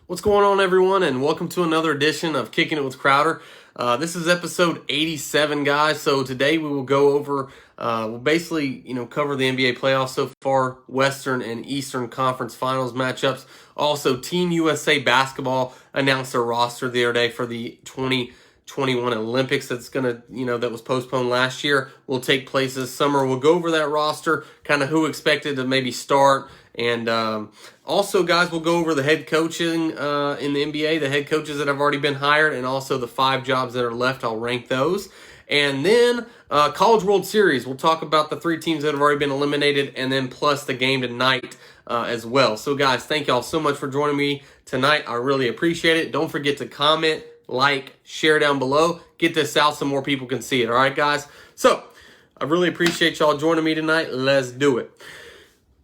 What's going on, everyone, and welcome to another edition of Kicking It with Crowder. This is episode 87, guys. So today we will go over, we'll basically, cover the NBA playoffs so far, Western and Eastern Conference Finals matchups. Also, Team USA basketball announced their roster the other day for the 2021 Olympics that was postponed last year, will take place this summer. We'll go over that roster, kind of who expected to maybe start, and also, guys, we'll go over the head coaching in the NBA, the head coaches that have already been hired, and also the 5 jobs that are left. I'll rank those. And then College World Series, we'll talk about the 3 teams that have already been eliminated, and then plus the game tonight as well. So, guys, thank y'all so much for joining me tonight. I really appreciate it. Don't forget to comment, like, share down below. Get this out so more people can see it. All right, guys? So, I really appreciate y'all joining me tonight. Let's do it.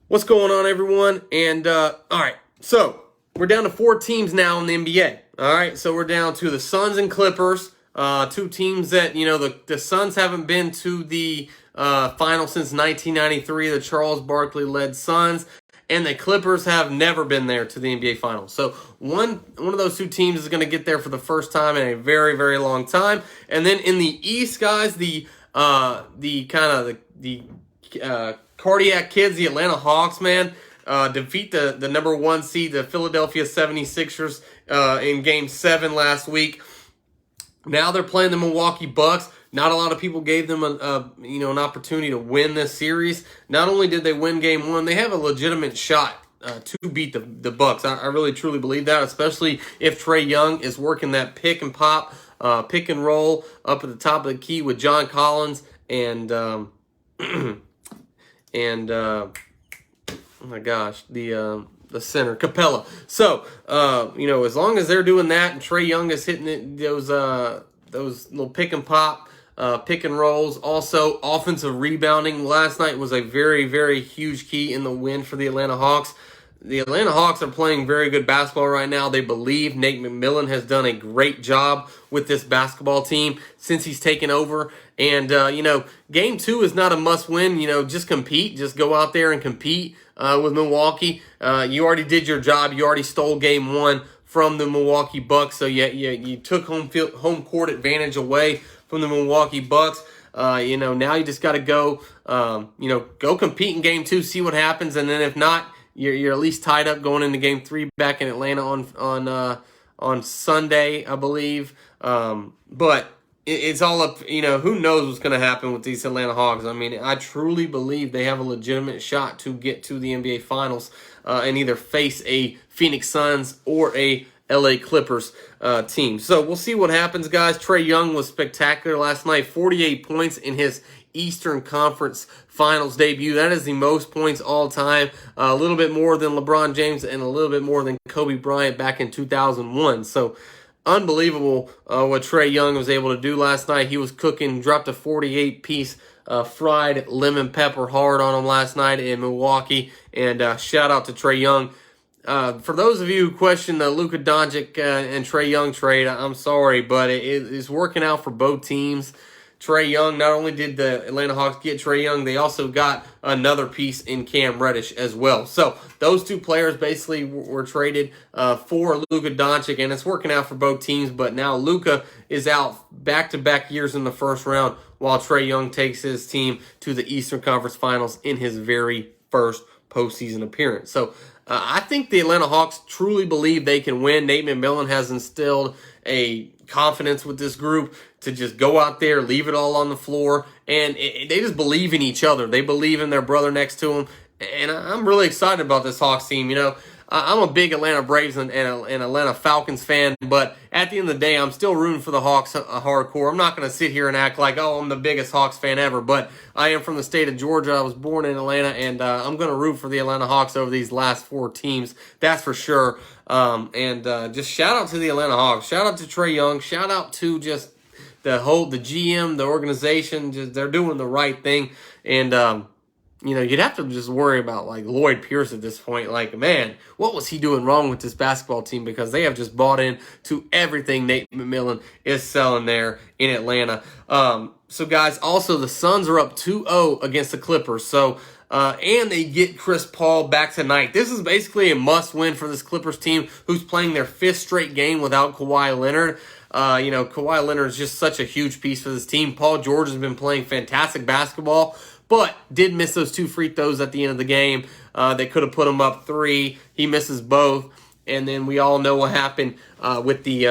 What's going on, everyone? And, all right, so we're down to 4 teams now in the NBA. All right, so we're down to the Suns and Clippers, 2 teams that, the Suns haven't been to the final since 1993, the Charles Barkley-led Suns, and the Clippers have never been there to the NBA Finals. So one of those 2 teams is going to get there for the first time in a very, very long time. And then in the East, guys, the Cardiac Kids, the Atlanta Hawks, man, defeat the number 1 seed, the Philadelphia 76ers, in Game 7 last week. Now they're playing the Milwaukee Bucks. Not a lot of people gave them an opportunity to win this series. Not only did they win Game 1, they have a legitimate shot to beat the Bucks. I really truly believe that, especially if Trae Young is working that pick and pop, pick and roll up at the top of the key with John Collins and oh my gosh, the center, Capella. So, as long as they're doing that and Trae Young is hitting those little pick and pop, pick and rolls. Also, offensive rebounding last night was a very, very huge key in the win for the Atlanta Hawks. The Atlanta Hawks are playing very good basketball right now. They believe Nate McMillan has done a great job with this basketball team since he's taken over. And, Game 2 is not a must-win. Just compete. Just go out there and compete with Milwaukee. You already did your job. You already stole Game 1 from the Milwaukee Bucks. So, you took home court advantage away from the Milwaukee Bucks. Now you just got to go, go compete in Game 2, see what happens. And then if not, you're at least tied up going into Game 3 back in Atlanta on Sunday, I believe. But it's all up, who knows what's going to happen with these Atlanta Hawks. I mean, I truly believe they have a legitimate shot to get to the NBA Finals and either face a Phoenix Suns or a LA Clippers team. So we'll see what happens, guys. Trae Young was spectacular last night, 48 points in his Eastern Conference Finals debut. That is the most points all time, a little bit more than LeBron James and a little bit more than Kobe Bryant back in 2001. So unbelievable what Trae Young was able to do last night. He was cooking, dropped a 48-piece fried lemon pepper hard on him last night in Milwaukee. And shout out to Trae Young. For those of you who question the Luka Doncic and Trae Young trade, I'm sorry, but it's working out for both teams. Trae Young, not only did the Atlanta Hawks get Trae Young, they also got another piece in Cam Reddish as well. So those 2 players basically were traded for Luka Doncic, and it's working out for both teams. But now Luka is out back-to-back years in the first round, while Trae Young takes his team to the Eastern Conference Finals in his very first postseason appearance. So I think the Atlanta Hawks truly believe they can win. Nate McMillan has instilled a confidence with this group to just go out there, leave it all on the floor, and they just believe in each other. They believe in their brother next to them, and I'm really excited about this Hawks team. I'm a big Atlanta Braves and Atlanta Falcons fan, but at the end of the day, I'm still rooting for the Hawks hardcore. I'm not going to sit here and act like, I'm the biggest Hawks fan ever, but I am from the state of Georgia. I was born in Atlanta, and I'm going to root for the Atlanta Hawks over these last 4 teams. That's for sure. Just shout out to the Atlanta Hawks. Shout out to Trae Young. Shout out to just the GM, the organization. Just they're doing the right thing, and you'd have to just worry about like Lloyd Pierce at this point. Like, man, what was he doing wrong with this basketball team? Because they have just bought in to everything Nate McMillan is selling there in Atlanta. So guys, also the Suns are up 2-0 against the Clippers. So and they get Chris Paul back tonight. This is basically a must-win for this Clippers team, who's playing their 5th straight game without Kawhi Leonard. Kawhi Leonard is just such a huge piece for this team. Paul George has been playing fantastic basketball, but did miss those 2 free throws at the end of the game. They could have put him up 3. He misses both. And then we all know what happened with the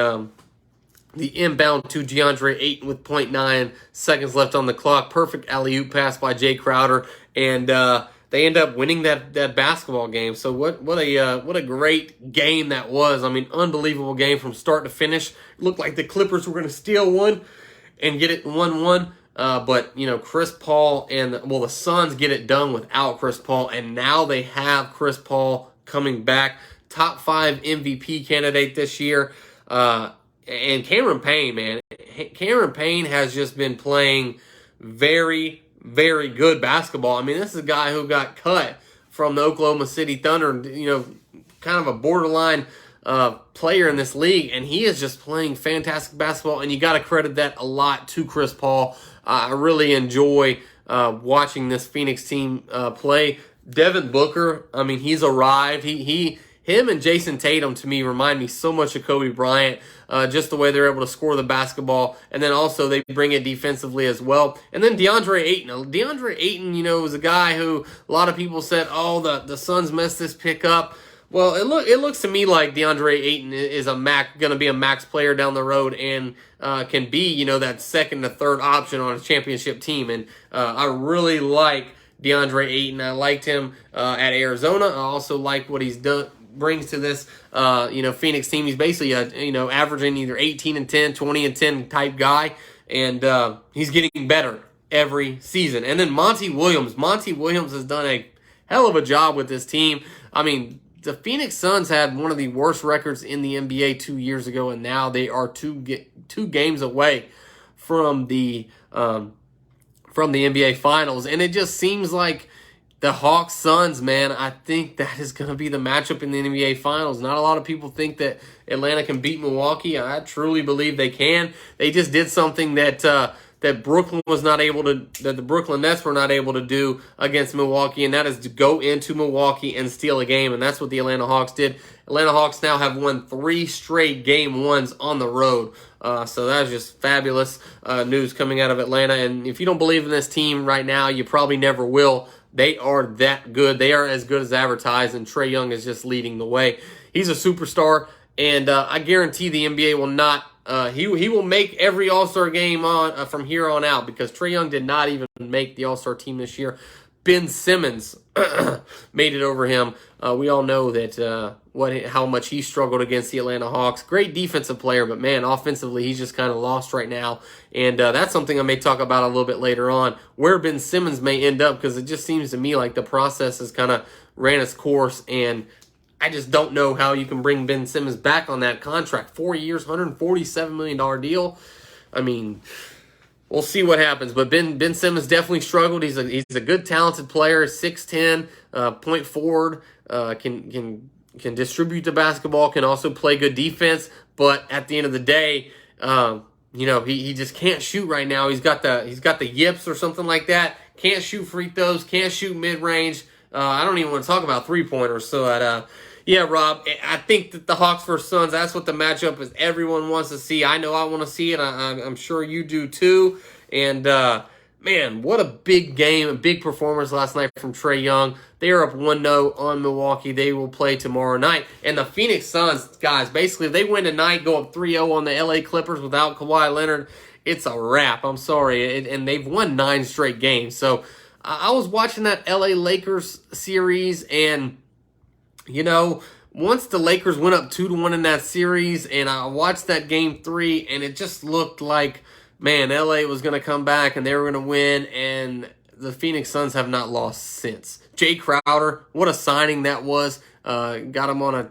inbound to DeAndre Ayton with 0.9 seconds left on the clock. Perfect alley-oop pass by Jay Crowder. And they end up winning that basketball game. So what a great game that was. I mean, unbelievable game from start to finish. Looked like the Clippers were going to steal one and get it 1-1. But, Chris Paul and, the Suns get it done without Chris Paul. And now they have Chris Paul coming back. Top 5 MVP candidate this year. And Cameron Payne, man. Cameron Payne has just been playing very, very good basketball. I mean, this is a guy who got cut from the Oklahoma City Thunder, kind of a borderline player in this league, and he is just playing fantastic basketball, and you got to credit that a lot to Chris Paul. I really enjoy watching this Phoenix team play. Devin Booker, I mean, he's arrived. Him and Jason Tatum, to me, remind me so much of Kobe Bryant, just the way they're able to score the basketball, and then also they bring it defensively as well. And then DeAndre Ayton. DeAndre Ayton, was a guy who a lot of people said, the Suns messed this pick up. Well, it looks to me like DeAndre Ayton is going to be a max player down the road and can be, that second to third option on a championship team. And I really like DeAndre Ayton. I liked him at Arizona. I also like what he's brings to this Phoenix team. He's basically averaging either 18 and 10, 20 and 10 type guy, and he's getting better every season. And then Monty Williams has done a hell of a job with this team. I mean, the Phoenix Suns had one of the worst records in the NBA 2 years ago, and now they are two games away from the NBA Finals. And it just seems like the Hawks Suns, man, I think that is going to be the matchup in the NBA Finals. Not a lot of people think that Atlanta can beat Milwaukee. I truly believe they can. They just did something that Brooklyn was not able to, that the Brooklyn Nets were not able to do against Milwaukee, and that is to go into Milwaukee and steal a game, and that's what the Atlanta Hawks did. Atlanta Hawks now have won 3 straight game 1s on the road. So that is just fabulous news coming out of Atlanta. And if you don't believe in this team right now, you probably never will. They are that good. They are as good as advertised, and Trae Young is just leading the way. He's a superstar, and I guarantee the NBA will not. He will make every All-Star game on from here on out, because Trae Young did not even make the All-Star team this year. Ben Simmons made it over him. We all know that how much he struggled against the Atlanta Hawks. Great defensive player, but man, offensively, he's just kind of lost right now. And that's something I may talk about a little bit later on, where Ben Simmons may end up, because it just seems to me like the process has kind of ran its course, and I just don't know how you can bring Ben Simmons back on that contract. 4 years, $147 million deal. I mean, we'll see what happens. But Ben Simmons definitely struggled. He's a good, talented player. 6'10", point forward, can distribute the basketball, can also play good defense. But at the end of the day, he just can't shoot right now. He's got the yips or something like that. Can't shoot free throws. Can't shoot mid range. I don't even want to talk about 3-pointers. So yeah, Rob, I think that the Hawks versus Suns, that's what the matchup is everyone wants to see. I know I want to see it. I'm sure you do too. And, man, what a big game, a big performance last night from Trae Young. They are up 1-0 on Milwaukee. They will play tomorrow night. And the Phoenix Suns, guys, basically, if they win tonight, go up 3-0 on the LA Clippers without Kawhi Leonard, it's a wrap. I'm sorry. And they've won 9 straight games. So I was watching that LA Lakers series, and once the Lakers went up 2-1 in that series, and I watched that game 3, and it just looked like, man, LA was going to come back and they were going to win, and the Phoenix Suns have not lost since. Jay Crowder, what a signing that was. Got him on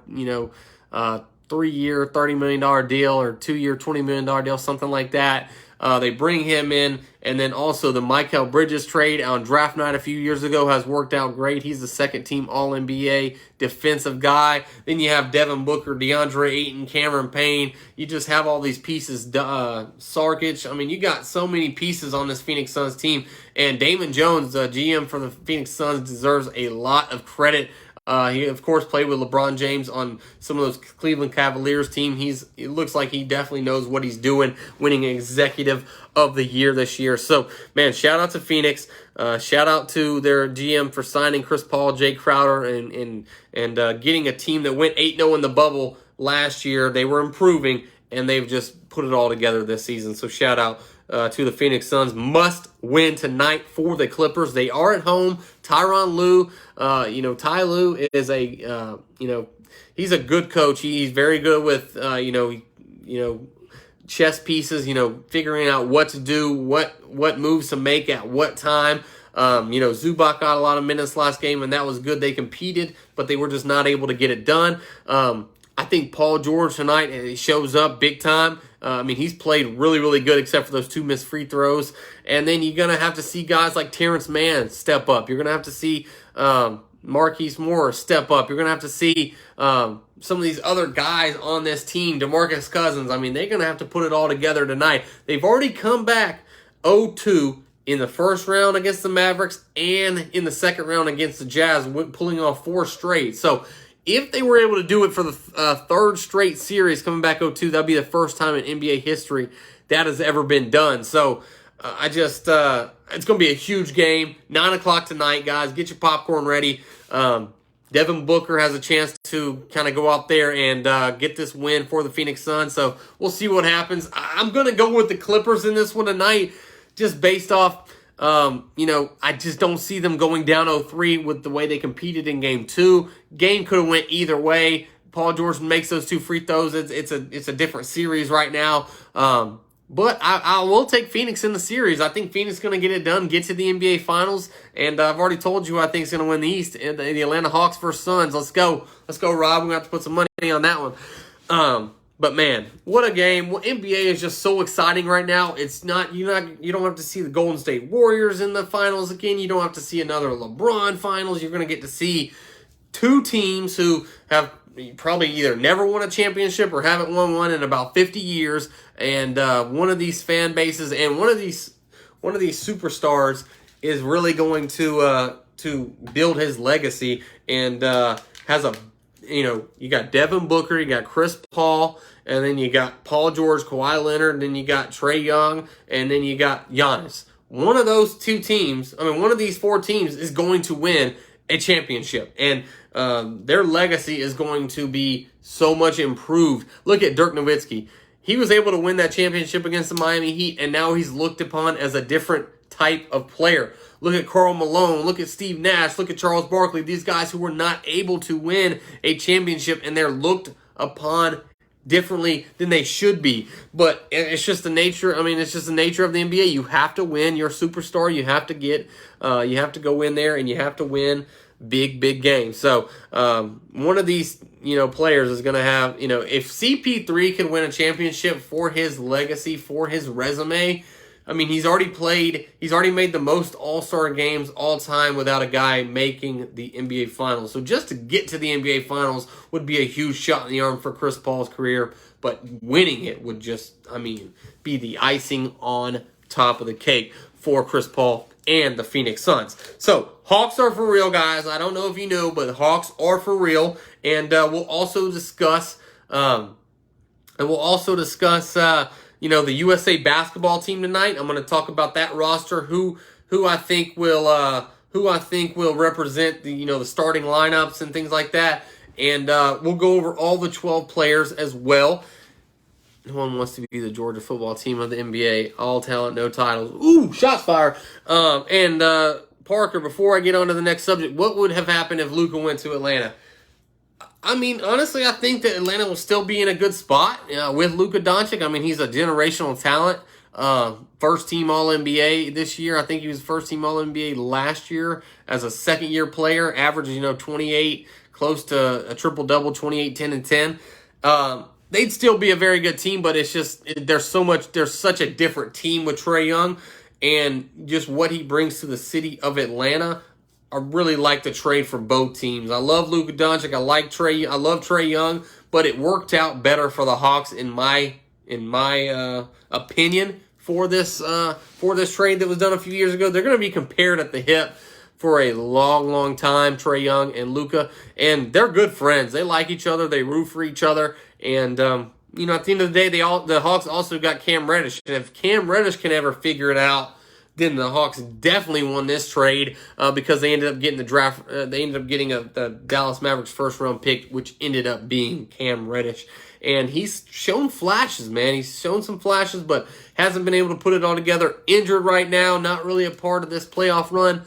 a 3-year, $30 million deal or 2-year, $20 million deal, something like that. They bring him in, and then also the Mikal Bridges trade on draft night a few years ago has worked out great. He's the second-team All-NBA defensive guy. Then you have Devin Booker, DeAndre Ayton, Cameron Payne. You just have all these pieces. Sarkic. I mean, you got so many pieces on this Phoenix Suns team. And Damon Jones, the GM for the Phoenix Suns, deserves a lot of credit. He, of course, played with LeBron James on some of those Cleveland Cavaliers team. It looks like he definitely knows what he's doing, winning Executive of the Year this year. So, man, shout out to Phoenix. Shout out to their GM for signing Chris Paul, Jay Crowder, and getting a team that went 8-0 in the bubble last year. They were improving, and they've just put it all together this season. So, shout out to the Phoenix Suns. Must win tonight for the Clippers. They are at home. Tyronn Lue, Ty Lue is he's a good coach. He's very good with, chess pieces, figuring out what to do, what moves to make at what time. Zubac got a lot of minutes last game, and that was good. They competed, but they were just not able to get it done. I think Paul George tonight shows up big time. He's played really, really good except for those 2 missed free throws. And then you're going to have to see guys like Terrence Mann step up. You're going to have to see Marquise Moore step up. You're going to have to see some of these other guys on this team, DeMarcus Cousins. They're going to have to put it all together tonight. They've already come back 0-2 in the first round against the Mavericks and in the second round against the Jazz, pulling off 4 straight. So, if they were able to do it for the third straight series, coming back 0-2, that'd be the first time in NBA history that has ever been done. So, it's going to be a huge game. 9 o'clock tonight, guys. Get your popcorn ready. Devin Booker has a chance to kind of go out there and get this win for the Phoenix Suns. So, we'll see what happens. I'm going to go with the Clippers in this one tonight, just based off I just don't see them going down 0-3 with the way they competed in Game 2. Game could have went either way. Paul George makes those 2 free throws. It's a different series right now. But I will take Phoenix in the series. I think Phoenix is going to get it done, get to the NBA Finals, and I've already told you I think it's going to win the East. And the Atlanta Hawks versus Suns. Let's go, Rob. We're going to have to put some money on that one. But man, what a game. Well, NBA is just so exciting right now. You don't have to see the Golden State Warriors in the finals again. You don't have to see another LeBron finals. You're going to get to see 2 teams who have probably either never won a championship or haven't won one in about 50 years. And one of these fan bases and one of these superstars is really going to build his legacy and has a you got Devin Booker, you got Chris Paul, and then you got Paul George, Kawhi Leonard, and then you got Trae Young, and then you got Giannis. One of those 2 teams, one of these 4 teams is going to win a championship, and their legacy is going to be so much improved. Look at Dirk Nowitzki. He was able to win that championship against the Miami Heat, and now he's looked upon as a different type of player. Look at Karl Malone. Look at Steve Nash. Look at Charles Barkley. These guys who were not able to win a championship, and they're looked upon differently than they should be. But it's just the nature. It's just the nature of the NBA. You have to win. You're a superstar. You have to go in there and you have to win big games. So one of these players is going to have if CP3 can win a championship for his legacy, for his resume. He's already made the most All-Star games all time without a guy making the NBA Finals. So just to get to the NBA Finals would be a huge shot in the arm for Chris Paul's career, but winning it would just, be the icing on top of the cake for Chris Paul and the Phoenix Suns. So, Hawks are for real, guys. I don't know if you knew, but the Hawks are for real. And we'll also discuss, the USA basketball team tonight. I'm going to talk about that roster, who I think will represent the starting lineups and things like that. And we'll go over all the 12 players as well. No one wants to be the Georgia football team of the NBA. All talent, no titles. Ooh, shots fired. Parker, before I get on to the next subject, what would have happened if Luka went to Atlanta? Honestly, I think that Atlanta will still be in a good spot with Luka Doncic. He's a generational talent. First team All-NBA this year. I think he was first team All-NBA last year as a second-year player. Average, 28, close to a triple-double, 28, 10, and 10. they'd still be a very good team, but it's just there's such a different team with Trae Young, and just what he brings to the city of Atlanta. I really like the trade for both teams. I love Luka Doncic. I love Trae Young, but it worked out better for the Hawks in my opinion for this trade that was done a few years ago. They're going to be compared at the hip for a long, long time, Trae Young and Luka, and they're good friends. They like each other. They root for each other, and at the end of the day, the Hawks also got Cam Reddish, and if Cam Reddish can ever figure it out, then the Hawks definitely won this trade because they ended up getting the draft. They ended up getting the Dallas Mavericks first round pick, which ended up being Cam Reddish. And he's shown flashes, man. He's shown some flashes, but hasn't been able to put it all together. Injured right now, not really a part of this playoff run.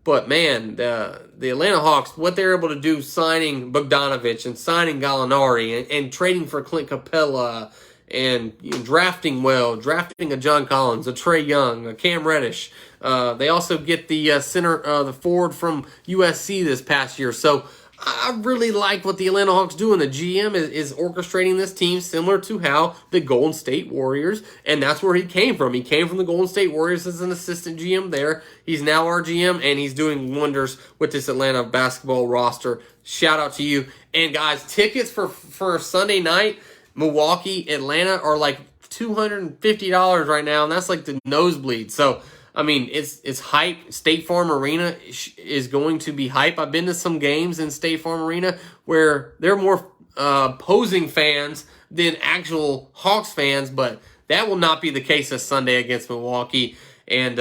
But, man, the Atlanta Hawks, what they're able to do signing Bogdanovich and signing Gallinari and trading for Clint Capella and drafting a John Collins, a Trae Young, a Cam Reddish. They also get the the forward from USC this past year. So I really like what the Atlanta Hawks do, and the GM is orchestrating this team similar to how the Golden State Warriors, and that's where he came from. He came from the Golden State Warriors as an assistant GM there. He's now our GM, and he's doing wonders with this Atlanta basketball roster. Shout out to you. And guys, tickets for Sunday night, Milwaukee, Atlanta are like $250 right now, and that's like the nosebleed. So, I mean, it's hype. State Farm Arena is going to be hype. I've been to some games in State Farm Arena where they're more opposing fans than actual Hawks fans, but that will not be the case this Sunday against Milwaukee. And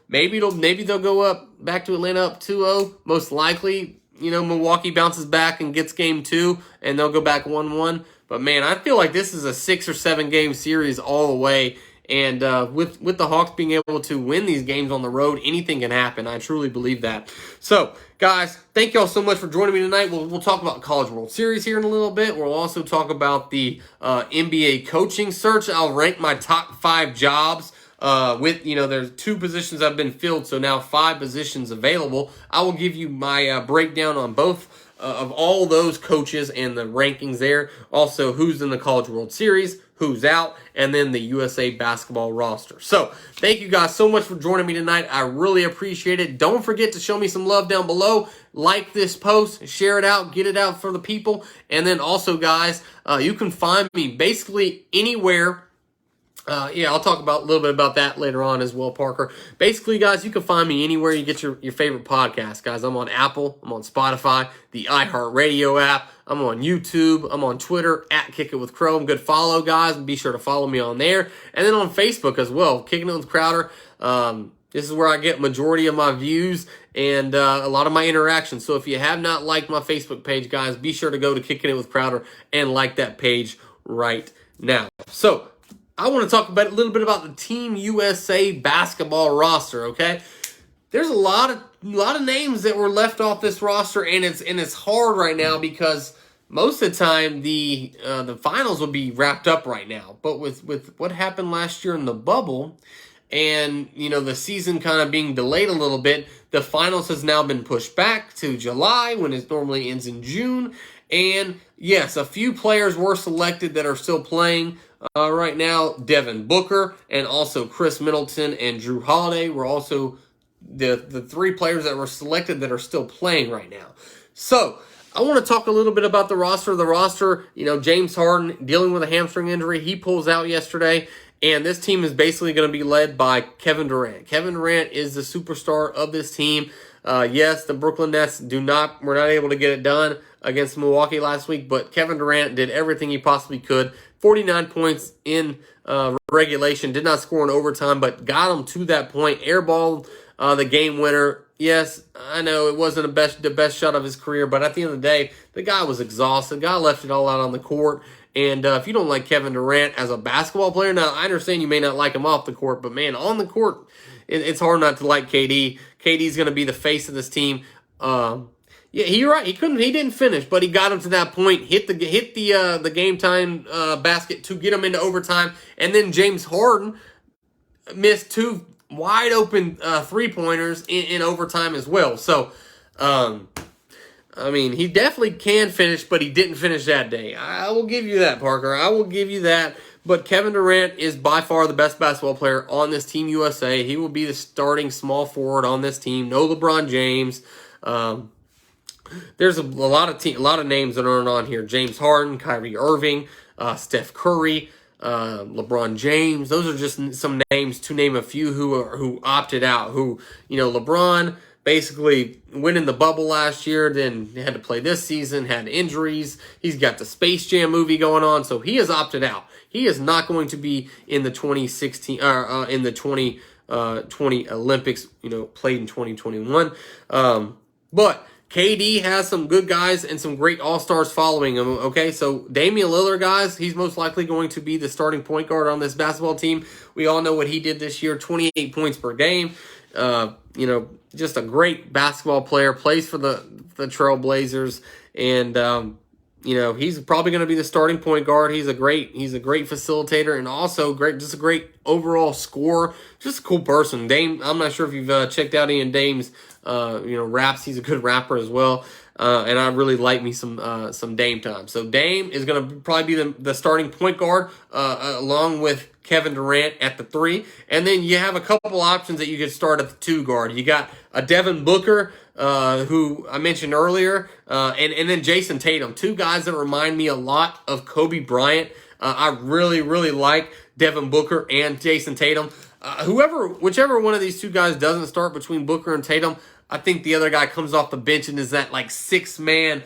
maybe they'll go up back to Atlanta up 2-0. Most likely, Milwaukee bounces back and gets game 2, and they'll go back 1-1. But man, I feel like this is a 6 or 7 game series all the way. And with the Hawks being able to win these games on the road, anything can happen. I truly believe that. So, guys, thank y'all so much for joining me tonight. We'll talk about College World Series here in a little bit. We'll also talk about the NBA coaching search. I'll rank my top 5 jobs. There's 2 positions that have been filled, so now 5 positions available. I will give you my breakdown on both of all those coaches and the rankings there. Also, who's in the College World Series, who's out, and then the USA basketball roster. So, thank you guys so much for joining me tonight. I really appreciate it. Don't forget to show me some love down below. Like this post, share it out, get it out for the people. And then also, guys, you can find me basically anywhere. I'll talk a little bit about that later on as well, Parker. Basically, guys, you can find me anywhere you get your favorite podcast, guys. I'm on Apple, I'm on Spotify, the iHeartRadio app, I'm on YouTube, I'm on Twitter, at Kick It With Chrome. Good follow, guys. Be sure to follow me on there. And then on Facebook as well, Kicking It With Crowder. This is where I get majority of my views and a lot of my interactions. So if you have not liked my Facebook page, guys, be sure to go to Kicking It With Crowder and like that page right now. So, I want to talk a little bit about the Team USA basketball roster, okay? There's a lot of names that were left off this roster, and it's hard right now because most of the time the finals will be wrapped up right now. But with what happened last year in the bubble and the season kind of being delayed a little bit, the finals has now been pushed back to July when it normally ends in June. And yes, a few players were selected that are still playing right now. Devin Booker and also Chris Middleton and Drew Holiday were also the 3 players that were selected that are still playing right now. So I want to talk a little bit about the roster. The roster, James Harden dealing with a hamstring injury. He pulls out yesterday. And this team is basically going to be led by Kevin Durant. Kevin Durant is the superstar of this team. Yes, the Brooklyn Nets were not able to get it done against Milwaukee last week, but Kevin Durant did everything he possibly could. 49 points in regulation, did not score in overtime, but got him to that point. Airballed the game winner. Yes, I know it wasn't the best shot of his career, but at the end of the day, the guy was exhausted. The guy left it all out on the court. And if you don't like Kevin Durant as a basketball player, now I understand you may not like him off the court, but man, on the court, it's hard not to like KD. KD's going to be the face of this team. You're right. He didn't finish, but he got him to that point. Hit the game time basket to get him into overtime, and then James Harden missed 2 wide open 3-pointers in overtime as well. So I mean, he definitely can finish, but he didn't finish that day. I will give you that, Parker. I will give you that. But Kevin Durant is by far the best basketball player on this Team USA. He will be the starting small forward on this team. No LeBron James. There's a lot of names that aren't on here. James Harden, Kyrie Irving, Steph Curry, LeBron James. Those are just some names to name a few who opted out. LeBron basically went in the bubble last year, then had to play this season, had injuries. He's got the Space Jam movie going on, so he has opted out. He is not going to be in the 2016 in the 2020 Olympics. Played in 2021, but KD has some good guys and some great all-stars following him, okay? So Damian Lillard, guys, he's most likely going to be the starting point guard on this basketball team. We all know what he did this year, 28 points per game. Just a great basketball player, plays for the Trailblazers, and he's probably going to be the starting point guard. He's a great facilitator, and also just a great overall scorer. Just a cool person. Dame, I'm not sure if you've checked out Ian Dame's raps. He's a good rapper as well. And I really like me some Dame time. So Dame is going to probably be the starting point guard along with Kevin Durant at the 3. And then you have a couple options that you could start at the 2 guard. You got a Devin Booker, who I mentioned earlier, and then Jason Tatum. 2 guys that remind me a lot of Kobe Bryant. I really, really like Devin Booker and Jason Tatum. Whichever one of these 2 guys doesn't start between Booker and Tatum, I think the other guy comes off the bench and is that like 6-man,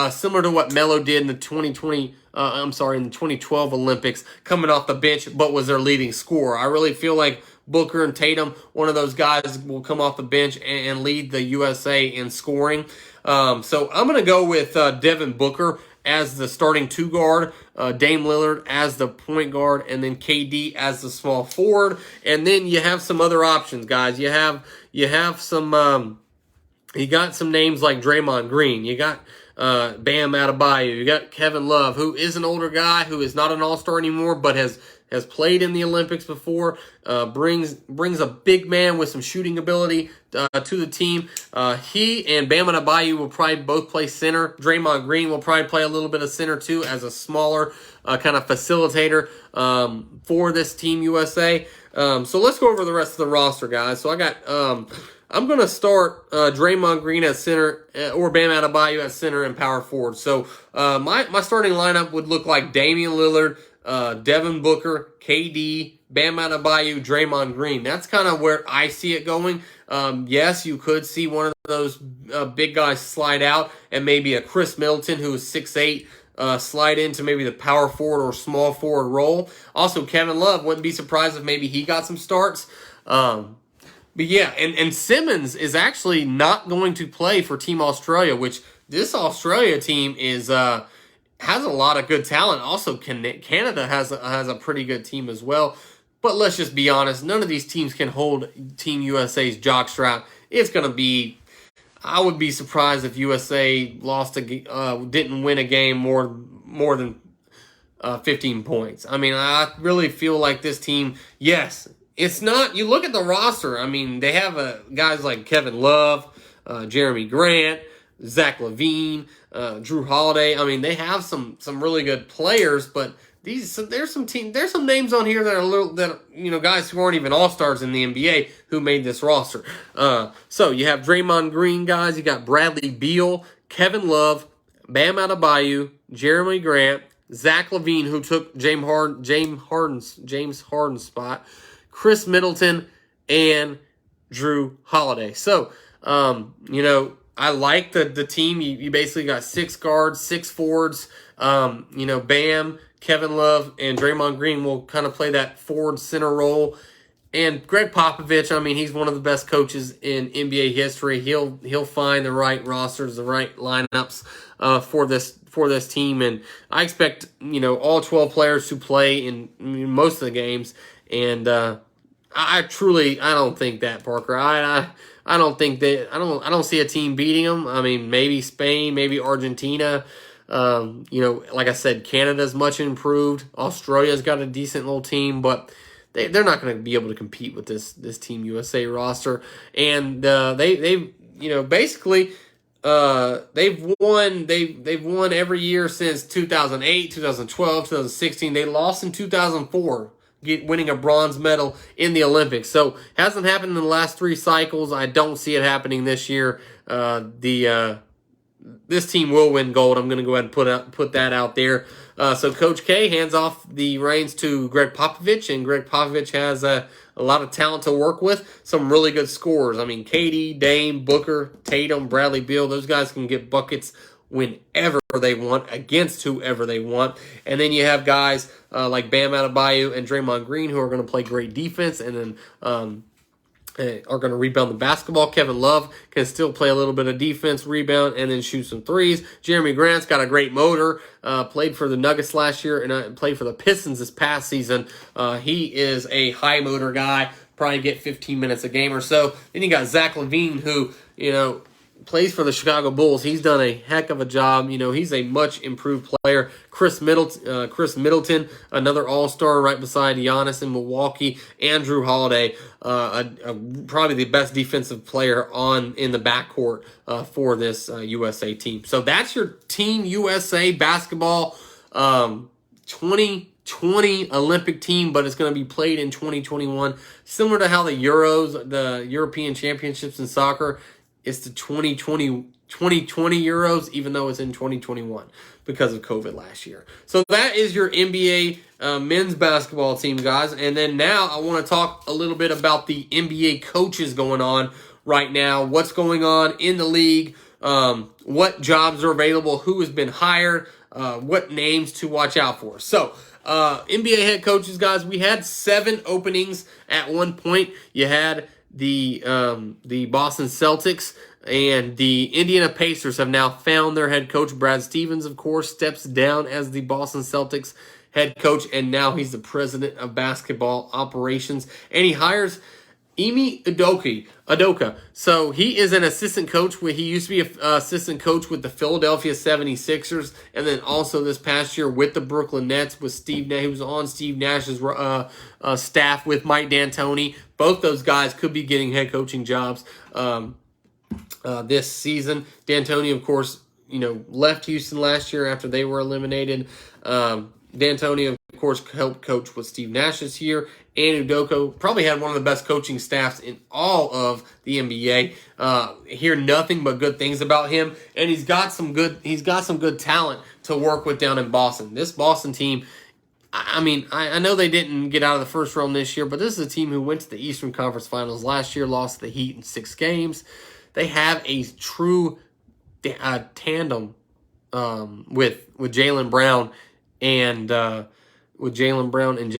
similar to what Melo did in the 2012 Olympics, coming off the bench, but was their leading scorer. I really feel like Booker and Tatum, one of those guys will come off the bench and lead the USA in scoring. So I'm going to go with Devin Booker as the starting 2 guard, Dame Lillard as the point guard, and then KD as the small forward. And then you have some other options, guys. You have some you got some names like Draymond Green. You got Bam Adebayo. You got Kevin Love, who is an older guy, who is not an all-star anymore, but has played in the Olympics before, brings a big man with some shooting ability to the team. He and Bam Adebayo will probably both play center. Draymond Green will probably play a little bit of center too as a smaller kind of facilitator for this Team USA. So let's go over the rest of the roster, guys. So I got... I'm going to start Draymond Green at center or Bam Adebayo at center and power forward. So my starting lineup would look like Damian Lillard, Devin Booker, KD, Bam Adebayo, Draymond Green. That's kind of where I see it going. Yes, you could see one of those big guys slide out and maybe a Chris Middleton, who is 6'8", slide into maybe the power forward or small forward role. Also, Kevin Love, wouldn't be surprised if maybe he got some starts. But yeah, and Simmons is actually not going to play for Team Australia, which this Australia team has a lot of good talent. Also, Canada has a pretty good team as well. But let's just be honest, none of these teams can hold Team USA's jockstrap. It's going to be, I would be surprised if USA didn't win a game more than 15 points. I mean, I really feel like this team, yes. It's not, you look at the roster, I mean, they have guys like Kevin Love, Jeremy Grant, Zach LaVine, Drew Holiday. I mean, they have some really good players, but there's some names on here that are guys who aren't even all-stars in the NBA who made this roster. So you have Draymond Green, guys, you got Bradley Beal, Kevin Love, Bam Adebayo, Jeremy Grant, Zach LaVine, who took James Harden's spot, Chris Middleton, and Drew Holiday. So, I like the team. You basically got 6 guards, 6 forwards. Bam, Kevin Love, and Draymond Green will kind of play that forward center role. And Greg Popovich, I mean, he's one of the best coaches in NBA history. He'll find the right rosters, the right lineups for this team. And I expect, all 12 players to play in most of the games. And I don't think that, Parker. I don't think that. I don't see a team beating them. I mean, maybe Spain, maybe Argentina. Like I said, Canada's much improved. Australia's got a decent little team, but they're not going to be able to compete with this Team USA roster. And they basically, they've won every year since 2008, 2012, 2016. They lost in 2004, winning a bronze medal in the Olympics. So hasn't happened in the last 3 cycles. I don't see it happening this year. This team will win gold. I'm going to go ahead and put that out there. So Coach K hands off the reins to Greg Popovich, and Greg Popovich has a lot of talent to work with. Some really good scorers. I mean, KD, Dame, Booker, Tatum, Bradley Beal, those guys can get buckets whenever they want against whoever they want. And then you have guys like Bam Adebayo and Draymond Green who are going to play great defense, and then are going to rebound the basketball. Kevin Love can still play a little bit of defense, rebound, and then shoot some threes. Jeremy Grant's got a great motor. Played for the Nuggets last year and played for the Pistons this past season. He is a high motor guy. Probably get 15 minutes a game or so. Then you got Zach LaVine, who, plays for the Chicago Bulls. He's done a heck of a job. He's a much improved player. Chris Middleton, another all-star right beside Giannis in Milwaukee. Andrew Holiday, probably the best defensive player in the backcourt for this USA team. So that's your Team USA basketball 2020 Olympic team, but it's going to be played in 2021. Similar to how the European Championships in soccer, it's the 2020 Euros, even though it's in 2021 because of COVID last year. So that is your NBA men's basketball team, guys. And then now I want to talk a little bit about the NBA coaches going on right now. What's going on in the league? What jobs are available? Who has been hired? What names to watch out for? So NBA head coaches, guys, we had 7 openings at one point. You had the Boston Celtics and the Indiana Pacers have now found their head coach. Brad Stevens, of course, steps down as the Boston Celtics head coach, and now he's the president of basketball operations. And he hires Ime Udoka. So he is an assistant coach. He used to be an assistant coach with the Philadelphia 76ers, and then also this past year with the Brooklyn Nets with Steve Nash. He was on Steve Nash's staff with Mike D'Antoni. Both those guys could be getting head coaching jobs this season. D'Antoni, of course, left Houston last year after they were eliminated. D'Antoni, of course, helped coach with Steve Nash this year. And Udoka probably had one of the best coaching staffs in all of the NBA. Hear nothing but good things about him, and he's got some good talent to work with down in Boston. This Boston team, I know they didn't get out of the first round this year, but this is a team who went to the Eastern Conference Finals last year, lost to the Heat in 6 games. They have a true tandem with Jaylen Brown and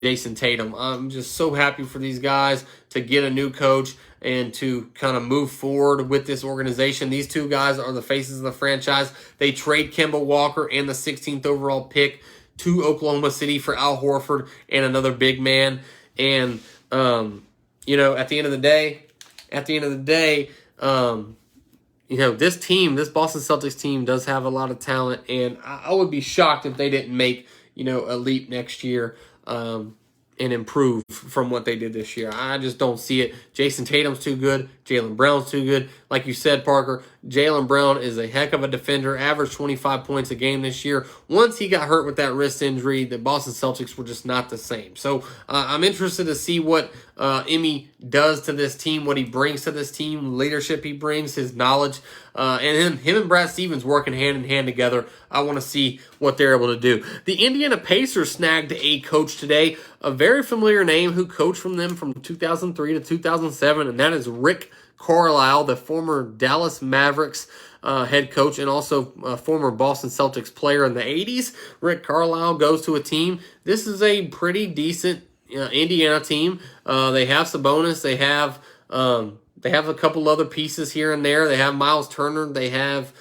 Jason Tatum. I'm just so happy for these guys to get a new coach and to kind of move forward with this organization. These 2 guys are the faces of the franchise. They trade Kemba Walker and the 16th overall pick to Oklahoma City for Al Horford and another big man. And, at the end of the day, this Boston Celtics team does have a lot of talent, and I would be shocked if they didn't make, a leap next year and improve from what they did this year. I just don't see it. Jason Tatum's too good. Jaylen Brown's too good. Like you said, Parker, Jaylen Brown is a heck of a defender, averaged 25 points a game this year. Once he got hurt with that wrist injury, the Boston Celtics were just not the same. So I'm interested to see what Ime does to this team, what he brings to this team, leadership he brings, his knowledge, and him and Brad Stevens working hand in hand together. I want to see what they're able to do. The Indiana Pacers snagged a coach today, a very familiar name who coached from them from 2003 to 2007, and that is Rick Carlisle, the former Dallas Mavericks head coach and also a former Boston Celtics player in the 80s. Rick Carlisle goes to a team. This is a pretty decent Indiana team. They have Sabonis. They have a couple other pieces here and there. They have Miles Turner. They have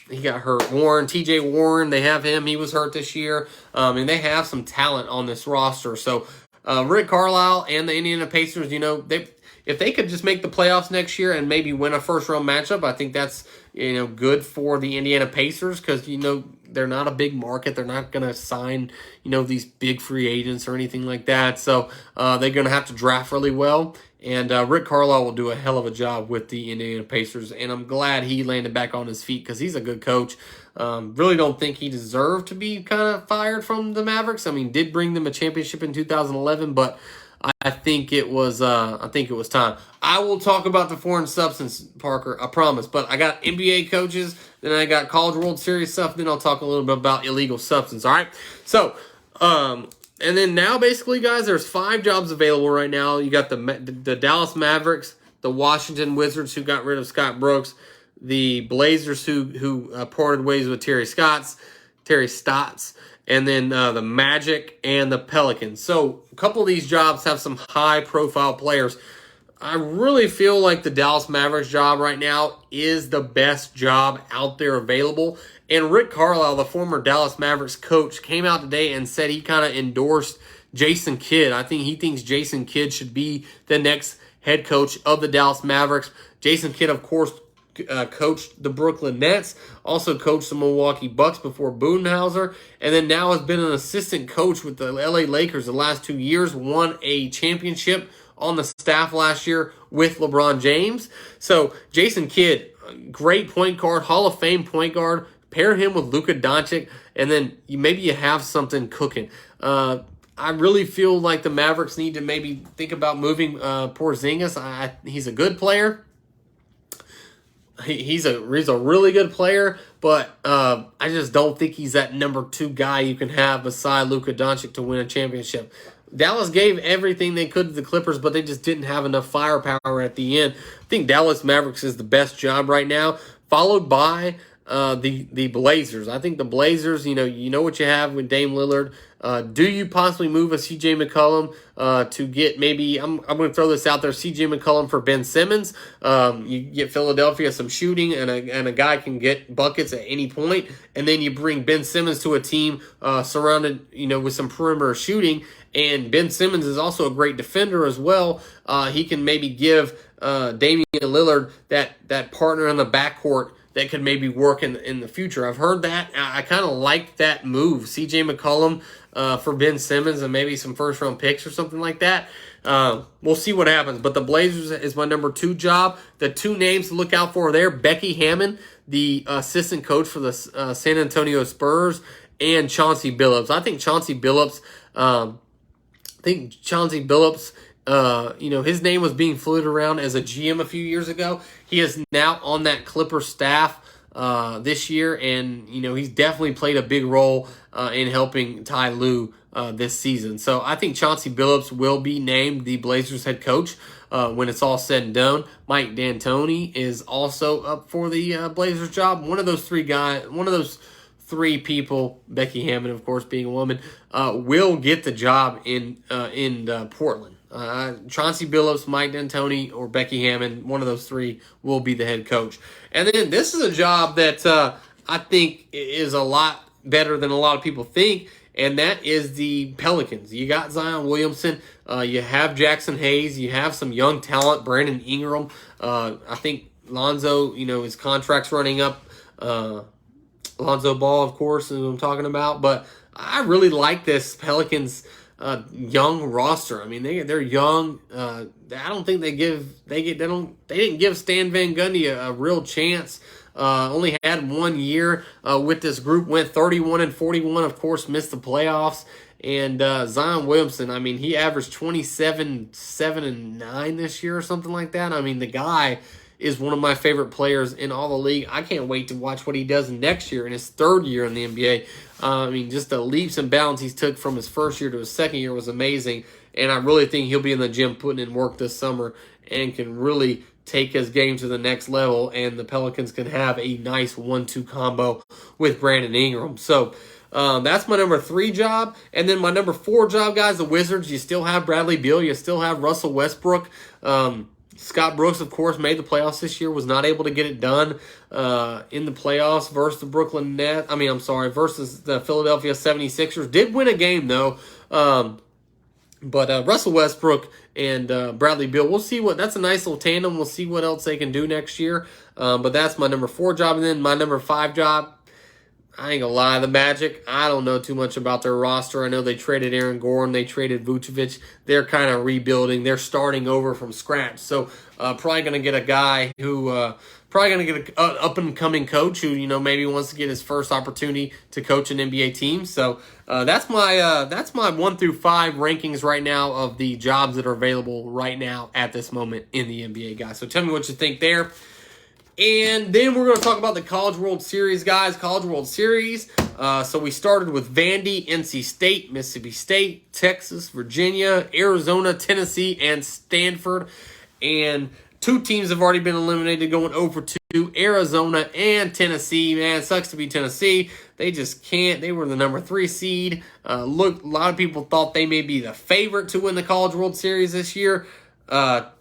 he got hurt. TJ Warren. They have him. He was hurt this year. And they have some talent on this roster. So Rick Carlisle and the Indiana Pacers, if they could just make the playoffs next year and maybe win a first-round matchup, I think that's, good for the Indiana Pacers because, they're not a big market. They're not going to sign, these big free agents or anything like that. So they're going to have to draft really well. And Rick Carlisle will do a hell of a job with the Indiana Pacers. And I'm glad he landed back on his feet because he's a good coach. Really don't think he deserved to be kind of fired from the Mavericks. I mean, did bring them a championship in 2011, but I think it was time. I will talk about the foreign substance, Parker, I promise. But I got NBA coaches, then I got College World Series stuff, then I'll talk a little bit about illegal substance, all right? So, and then now basically, guys, there's 5 jobs available right now. You got the Dallas Mavericks, the Washington Wizards, who got rid of Scott Brooks, the Blazers, who parted ways with Terry Stotts, and then the Magic and the Pelicans. So a couple of these jobs have some high-profile players. I really feel like the Dallas Mavericks job right now is the best job out there available. And Rick Carlisle, the former Dallas Mavericks coach, came out today and said he kind of endorsed Jason Kidd. I think he thinks Jason Kidd should be the next head coach of the Dallas Mavericks. Jason Kidd, of course, coached the Brooklyn Nets, also coached the Milwaukee Bucks before Budenholzer, and then now has been an assistant coach with the LA Lakers the last 2 years, won a championship on the staff last year with LeBron James. So Jason Kidd, great point guard, Hall of Fame point guard, pair him with Luka Doncic, and then maybe you have something cooking. I really feel like the Mavericks need to maybe think about moving Porzingis. He's a good player. He's a really good player, but I just don't think he's that number 2 guy you can have beside Luka Doncic to win a championship. Dallas gave everything they could to the Clippers, but they just didn't have enough firepower at the end. I think Dallas Mavericks is the best job right now, followed by the Blazers. I think the Blazers, you know what you have with Dame Lillard. Do you possibly move a C.J. McCollum to get maybe, I'm going to throw this out there, C.J. McCollum for Ben Simmons? You get Philadelphia some shooting, and a guy can get buckets at any point, and then you bring Ben Simmons to a team surrounded, with some perimeter shooting, and Ben Simmons is also a great defender as well. He can maybe give Damian Lillard that partner in the backcourt that could maybe work in the future. I've heard that. I kind of like that move. C.J. McCollum for Ben Simmons and maybe some first-round picks or something like that. We'll see what happens. But the Blazers is my number 2 job. The 2 names to look out for there, Becky Hammon, the assistant coach for the San Antonio Spurs, and Chauncey Billups. I think Chauncey Billups, his name was being floated around as a GM a few years ago. He is now on that Clipper staff this year, and he's definitely played a big role in helping Ty Lue this season. So I think Chauncey Billups will be named the Blazers head coach when it's all said and done. Mike D'Antoni is also up for the Blazers job. One of those 3 people, Becky Hammon, of course, being a woman, will get the job in Portland. Chauncey Billups, Mike D'Antoni, or Becky Hammon, one of those 3 will be the head coach. And then this is a job that I think is a lot better than a lot of people think, and that is the Pelicans. You got Zion Williamson, you have Jackson Hayes, you have some young talent, Brandon Ingram. I think Lonzo, his contract's running up. Lonzo Ball, of course, is what I'm talking about. But I really like this Pelicans young roster. I mean, they're young. I don't think they didn't give Stan Van Gundy a real chance. Only had 1 year with this group. Went 31-41. Of course, missed the playoffs. And Zion Williamson, I mean, he averaged 27, 7, and 9 this year or something like that. I mean, the guy is one of my favorite players in all the league. I can't wait to watch what he does next year in his 3rd year in the NBA. I mean, just the leaps and bounds he took from his 1st year to his 2nd year was amazing. And I really think he'll be in the gym putting in work this summer and can really take his game to the next level. And the Pelicans can have a nice 1-2 combo with Brandon Ingram. So that's my number 3 job. And then my number 4 job, guys, the Wizards. You still have Bradley Beal. You still have Russell Westbrook. Scott Brooks, of course, made the playoffs this year, was not able to get it done in the playoffs versus the versus the Philadelphia 76ers. Did win a game, though. But Russell Westbrook and Bradley Beal, that's a nice little tandem. We'll see what else they can do next year. But that's my number 4 job. And then my number 5 job, I ain't gonna lie, the Magic, I don't know too much about their roster. I know they traded Aaron Gordon, they traded Vucevic. They're kind of rebuilding. They're starting over from scratch. So probably gonna get a guy who probably gonna get an up and coming coach who maybe wants to get his first opportunity to coach an NBA team. So that's my 1 through 5 rankings right now of the jobs that are available right now at this moment in the NBA, guys. So tell me what you think there. And then we're going to talk about the College World Series, guys. College World Series. So we started with Vandy, NC State, Mississippi State, Texas, Virginia, Arizona, Tennessee, and Stanford. And 2 teams have already been eliminated, going over to Arizona and Tennessee. Man, it sucks to be Tennessee. They just can't. They were the number 3 seed. Look, a lot of people thought they may be the favorite to win the College World Series this year.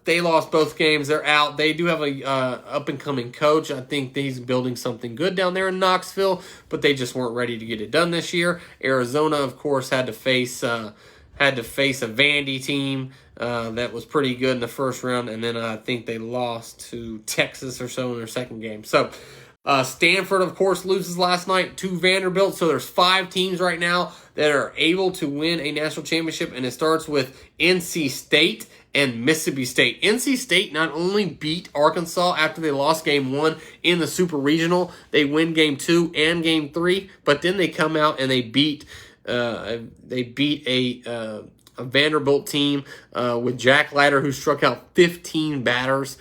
They lost both games. They're out. They do have a up-and-coming coach. I think he's building something good down there in Knoxville, but they just weren't ready to get it done this year. Arizona, of course, had to face a Vandy team that was pretty good in the first round, and then I think they lost to Texas or so in their second game. So Stanford, of course, loses last night to Vanderbilt. So there's 5 teams right now that are able to win a national championship, and it starts with NC State and Mississippi State. NC State not only beat Arkansas after they lost game 1 in the Super Regional, they win game 2 and game 3, but then they come out and they beat a Vanderbilt team with Jack Leiter, who struck out 15 batters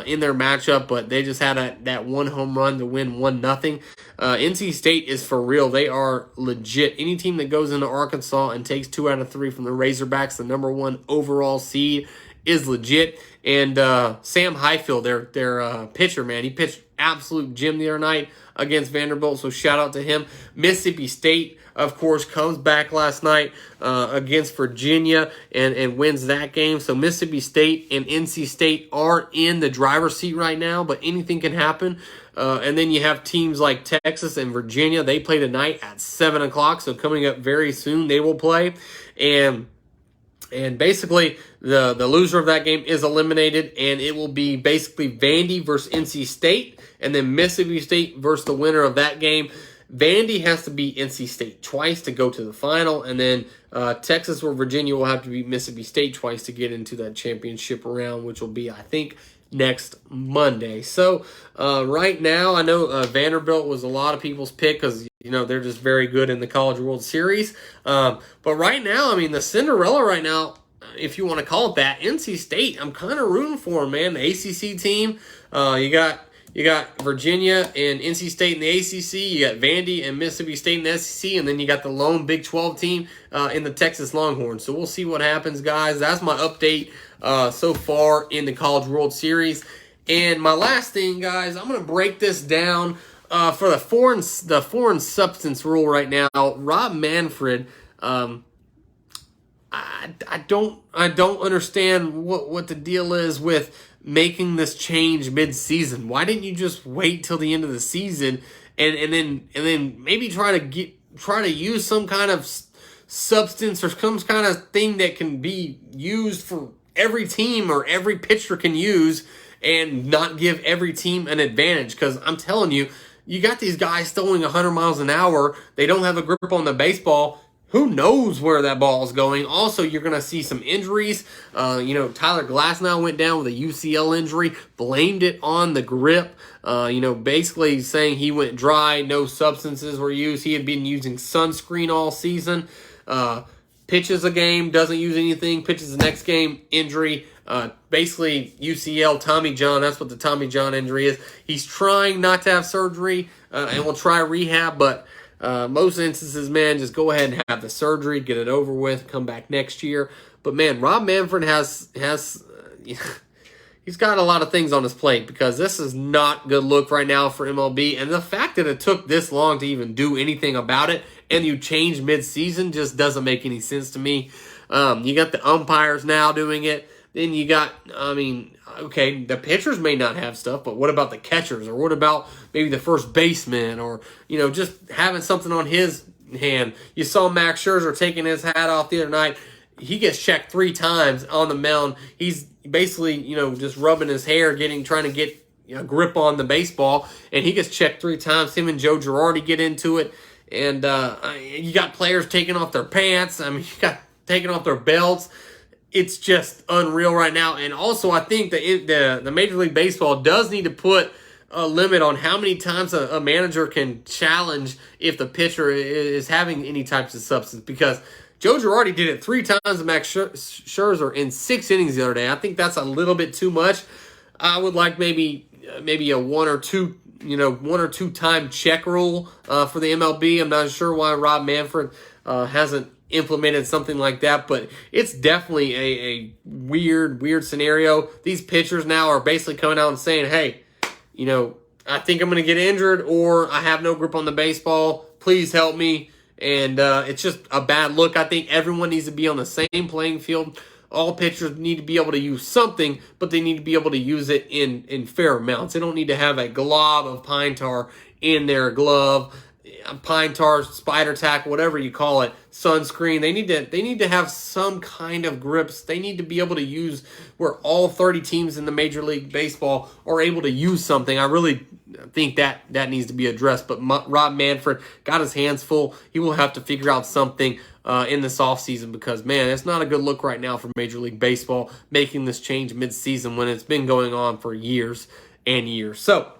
in their matchup, but they just had that 1 home run to win 1-0. NC State is for real. They are legit. Any team that goes into Arkansas and takes 2 out of 3 from the Razorbacks, the number 1 overall seed, is legit. And Sam Highfield, their pitcher, man, he pitched absolute gem the other night against Vanderbilt, so shout out to him. Mississippi State, of course, comes back last night against Virginia and wins that game. So Mississippi State and NC State are in the driver's seat right now, but anything can happen. And then you have teams like Texas and Virginia. They play tonight at 7 o'clock, so coming up very soon they will play. And basically, the loser of that game is eliminated, and it will be basically Vandy versus NC State, and then Mississippi State versus the winner of that game. Vandy has to beat NC State twice to go to the final, and then Texas or Virginia will have to beat Mississippi State twice to get into that championship round, which will be, I think, next Monday. So right now, I know Vanderbilt was a lot of people's pick because they're just very good in the College World Series. But right now, I mean, the Cinderella right now, if you want to call it that, NC State, I'm kind of rooting for them, man. The ACC team, you got Virginia and NC State in the ACC. You got Vandy and Mississippi State in the SEC. And then you got the lone Big 12 team in the Texas Longhorns. So we'll see what happens, guys. That's my update so far in the College World Series. And my last thing, guys, I'm going to break this down for the foreign substance rule right now. Rob Manfred, I don't understand what the deal is with making this change mid-season. Why didn't you just wait till the end of the season and then maybe try to use some kind of substance or some kind of thing that can be used for every team or every pitcher can use and not give every team an advantage? Because I'm telling you, you got these guys throwing 100 miles an hour. They don't have a grip on the baseball. Who knows where that ball is going? Also, you're going to see some injuries. Tyler Glasnow went down with a UCL injury, blamed it on the grip. Basically saying he went dry, no substances were used. He had been using sunscreen all season. Pitches a game, doesn't use anything. Pitches the next game, injury. Basically, UCL, Tommy John, that's what the Tommy John injury is. He's trying not to have surgery and will try rehab, but most instances, man, just go ahead and have the surgery, get it over with, come back next year. But, man, Rob Manfred has he's got a lot of things on his plate because this is not good look right now for MLB. And the fact that it took this long to even do anything about it and you change mid-season just doesn't make any sense to me. You got the umpires now doing it. Then you got, okay, the pitchers may not have stuff, but what about the catchers? Or what about maybe the first baseman? Or, just having something on his hand. You saw Max Scherzer taking his hat off the other night. He gets checked 3 times on the mound. He's basically, just rubbing his hair, trying to get grip on the baseball, and he gets checked 3 times. Him and Joe Girardi get into it, and you got players taking off their pants. I mean, you got taking off their belts. It's just unreal right now. And also, I think the Major League Baseball does need to put a limit on how many times a manager can challenge if the pitcher is having any types of substance, because Joe Girardi did it 3 times to Max Scherzer in 6 innings the other day. I think that's a little bit too much. I would like maybe a 1 or 2 time check rule for the MLB. I'm not sure why Rob Manfred hasn't implemented something like that, but it's definitely a weird scenario. These pitchers now are basically coming out and saying, hey, I think I'm going to get injured, or I have no grip on the baseball. Please help me. And it's just a bad look. I think everyone needs to be on the same playing field. All pitchers need to be able to use something, but they need to be able to use it in fair amounts. They don't need to have a glob of pine tar in their glove, pine tar, spider tack, whatever you call it, sunscreen. They need to have some kind of grips. They need to be able to use where all 30 teams in the Major League Baseball are able to use something. I really think that needs to be addressed. But Rob Manfred got his hands full. He will have to figure out something in this offseason, because, man, it's not a good look right now for Major League Baseball making this change mid-season when it's been going on for years and years. So,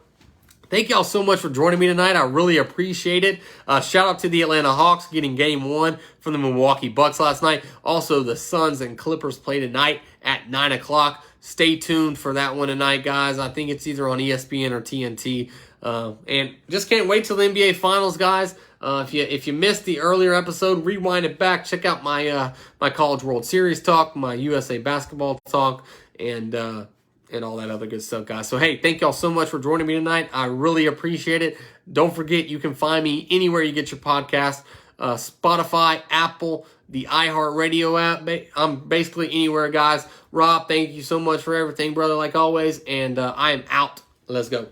thank y'all so much for joining me tonight. I really appreciate it. Shout out to the Atlanta Hawks getting Game 1 from the Milwaukee Bucks last night. Also, the Suns and Clippers play tonight at 9 o'clock. Stay tuned for that one tonight, guys. I think it's either on ESPN or TNT. And just can't wait till the NBA Finals, guys. If you missed the earlier episode, rewind it back. Check out my College World Series talk, my USA basketball talk, and all that other good stuff, guys. So, hey, thank y'all so much for joining me tonight. I really appreciate it. Don't forget, you can find me anywhere you get your podcast. Spotify, Apple, the iHeartRadio app. I'm basically anywhere, guys. Rob, thank you so much for everything, brother, like always. And I am out. Let's go.